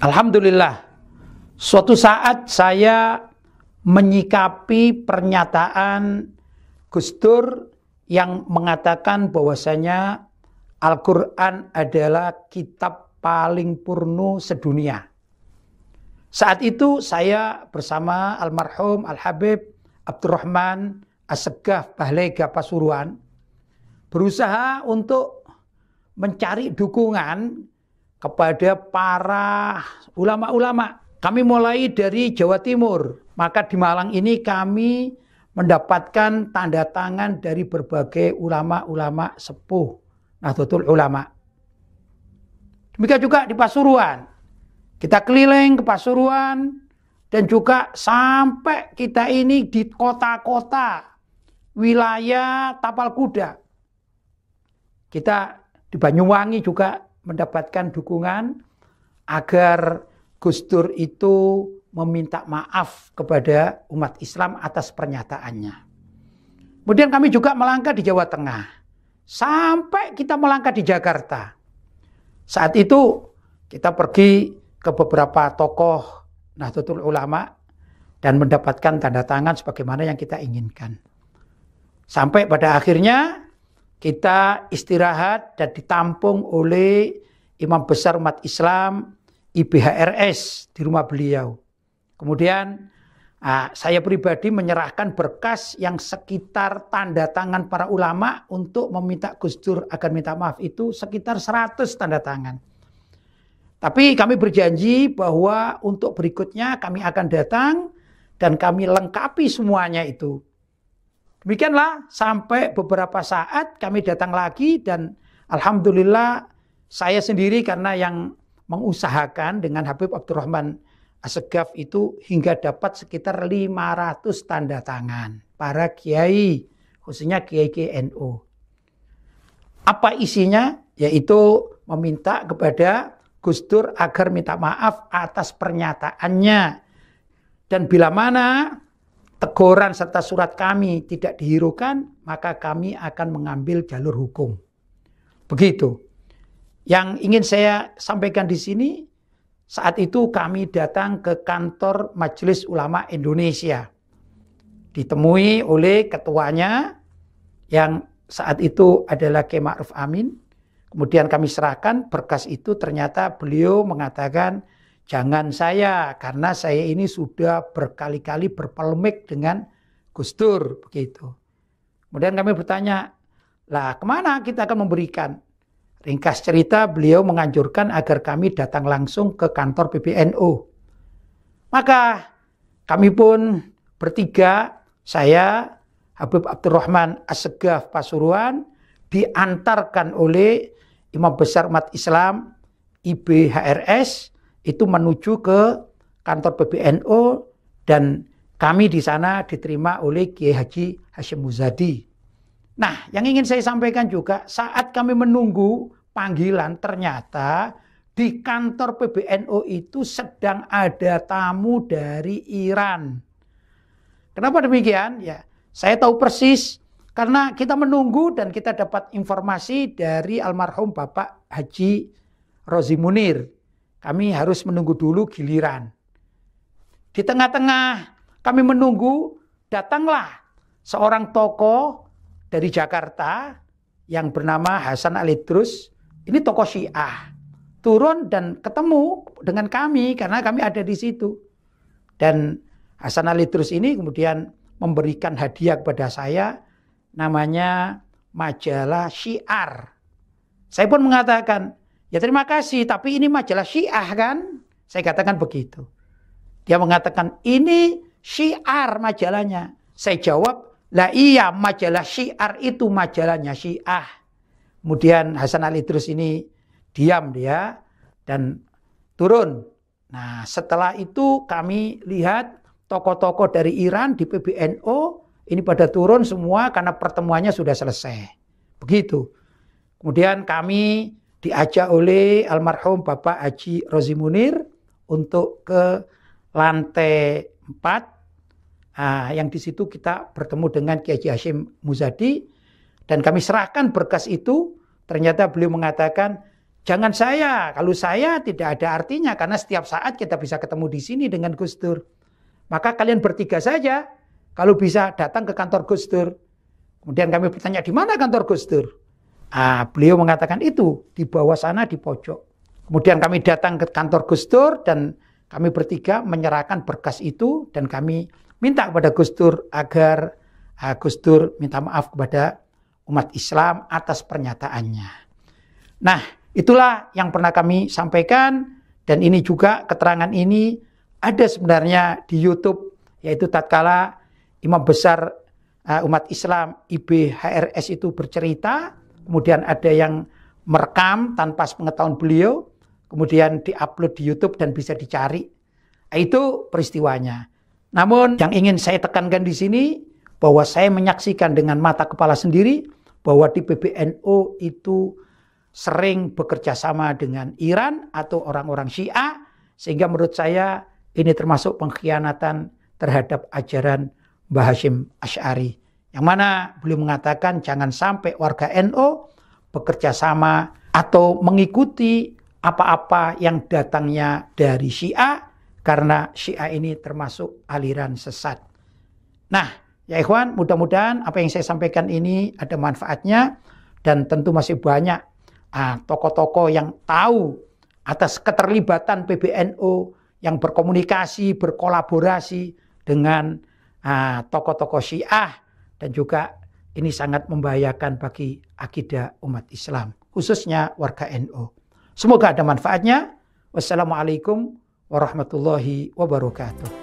Alhamdulillah, suatu saat saya menyikapi pernyataan Gus Dur yang mengatakan bahwasanya Al-Quran adalah kitab paling purno sedunia. Saat itu saya bersama almarhum Al-Habib Abdurrahman Assegaf Bahlega Pasuruan berusaha untuk mencari dukungan kepada para ulama-ulama. Kami mulai dari Jawa Timur, maka di Malang ini kami mendapatkan tanda tangan dari berbagai ulama-ulama sepuh Nahdlatul Ulama. Demikian juga di Pasuruan. Kita keliling ke Pasuruan dan juga sampai kita ini di kota-kota wilayah tapal kuda. Kita di Banyuwangi juga mendapatkan dukungan agar Gus Dur itu meminta maaf kepada umat Islam atas pernyataannya. Kemudian kami juga melangkah di Jawa Tengah. Sampai kita melangkah di Jakarta. Saat itu kita pergi ke beberapa tokoh Nahdlatul Ulama dan mendapatkan tanda tangan sebagaimana yang kita inginkan. Sampai pada akhirnya kita istirahat dan ditampung oleh Imam Besar Umat Islam IBHRS di rumah beliau. Kemudian saya pribadi menyerahkan berkas yang sekitar tanda tangan para ulama untuk meminta Gus Dur agar minta maaf itu sekitar 100 tanda tangan. Tapi kami berjanji bahwa untuk berikutnya kami akan datang dan kami lengkapi semuanya itu. Demikianlah sampai beberapa saat kami datang lagi dan alhamdulillah saya sendiri karena yang mengusahakan dengan Habib Abdurrahman Assegaf itu hingga dapat sekitar 500 tanda tangan para kiai, khususnya kiai NU. Apa isinya? Yaitu meminta kepada Gus Dur agar minta maaf atas pernyataannya. Dan bila mana teguran serta surat kami tidak dihiraukan, maka kami akan mengambil jalur hukum. Begitu. Yang ingin saya sampaikan di sini, saat itu kami datang ke kantor Majelis Ulama Indonesia. Ditemui oleh ketuanya yang saat itu adalah Kiai Ma'ruf Amin. Kemudian kami serahkan berkas itu, ternyata beliau mengatakan, jangan saya, karena saya ini sudah berkali-kali berpolemik dengan Gus Dur. Begitu. Kemudian kami bertanya, lah kemana kita akan memberikan? Ringkas cerita, beliau menganjurkan agar kami datang langsung ke kantor PBNU. Maka kami pun bertiga, saya, Habib Abdurrahman Assegaf Pasuruan, diantarkan oleh Imam Besar Umat Islam IBHRS itu menuju ke kantor PBNU dan kami di sana diterima oleh Kiai Haji Hashim Muzadi. Nah, yang ingin saya sampaikan juga saat kami menunggu panggilan ternyata di kantor PBNU itu sedang ada tamu dari Iran. Kenapa demikian? Ya, saya tahu persis karena kita menunggu dan kita dapat informasi dari almarhum Bapak Haji Rozi Munir. Kami harus menunggu dulu giliran. Di tengah-tengah kami menunggu, datanglah seorang tokoh dari Jakarta yang bernama Hasan Ali Idrus. Ini tokoh Syiah. Turun dan ketemu dengan kami karena kami ada di situ. Dan Hasan Ali Idrus ini kemudian memberikan hadiah kepada saya, namanya majalah Syiar. Saya pun mengatakan, ya terima kasih, tapi ini majalah Syiah kan? Saya katakan begitu. Dia mengatakan, ini Syiar majalahnya. Saya jawab, lah iya majalah Syiar itu majalahnya Syiah. Kemudian Hasan Ali Idrus ini diam dia dan turun. Nah setelah itu kami lihat tokoh-tokoh dari Iran di PBNU ini pada turun semua karena pertemuannya sudah selesai. Begitu. Kemudian kami diajak oleh almarhum Bapak Haji Rozi Munir untuk ke lantai 4. Yang di situ kita bertemu dengan Kiai Haji Hashim Muzadi dan kami serahkan berkas itu. Ternyata beliau mengatakan Jangan saya, kalau saya tidak ada artinya karena setiap saat kita bisa ketemu di sini dengan Gus Dur. Maka kalian bertiga saja kalau bisa datang ke kantor Gus Dur. Kemudian kami bertanya, di mana kantor Gus Dur? Beliau mengatakan itu di bawah sana di pojok. Kemudian kami datang ke kantor Gus Dur dan kami bertiga menyerahkan berkas itu dan kami minta kepada Gus Dur agar Gus Dur minta maaf kepada umat Islam atas pernyataannya. Nah, itulah yang pernah kami sampaikan dan ini juga keterangan ini ada sebenarnya di YouTube, yaitu tatkala Imam Besar umat Islam IBHRS itu bercerita, kemudian ada yang merekam tanpa pengetahuan beliau, kemudian diupload di YouTube dan bisa dicari. Itu peristiwanya. Namun yang ingin saya tekankan di sini bahwa saya menyaksikan dengan mata kepala sendiri bahwa di PBNU itu sering bekerja sama dengan Iran atau orang-orang Syiah, sehingga menurut saya ini termasuk pengkhianatan terhadap ajaran Mbah Hasyim Asy'ari, yang mana beliau mengatakan jangan sampai warga NU bekerja sama atau mengikuti apa-apa yang datangnya dari Syiah, karena Syiah ini termasuk aliran sesat. Nah, ya ikhwan, mudah-mudahan apa yang saya sampaikan ini ada manfaatnya dan tentu masih banyak tokoh-tokoh yang tahu atas keterlibatan PBNU yang berkomunikasi, berkolaborasi dengan tokoh-tokoh Syiah, dan juga ini sangat membahayakan bagi akidah umat Islam, khususnya warga NU. Semoga ada manfaatnya. Wassalamualaikum warahmatullahi wabarakatuh.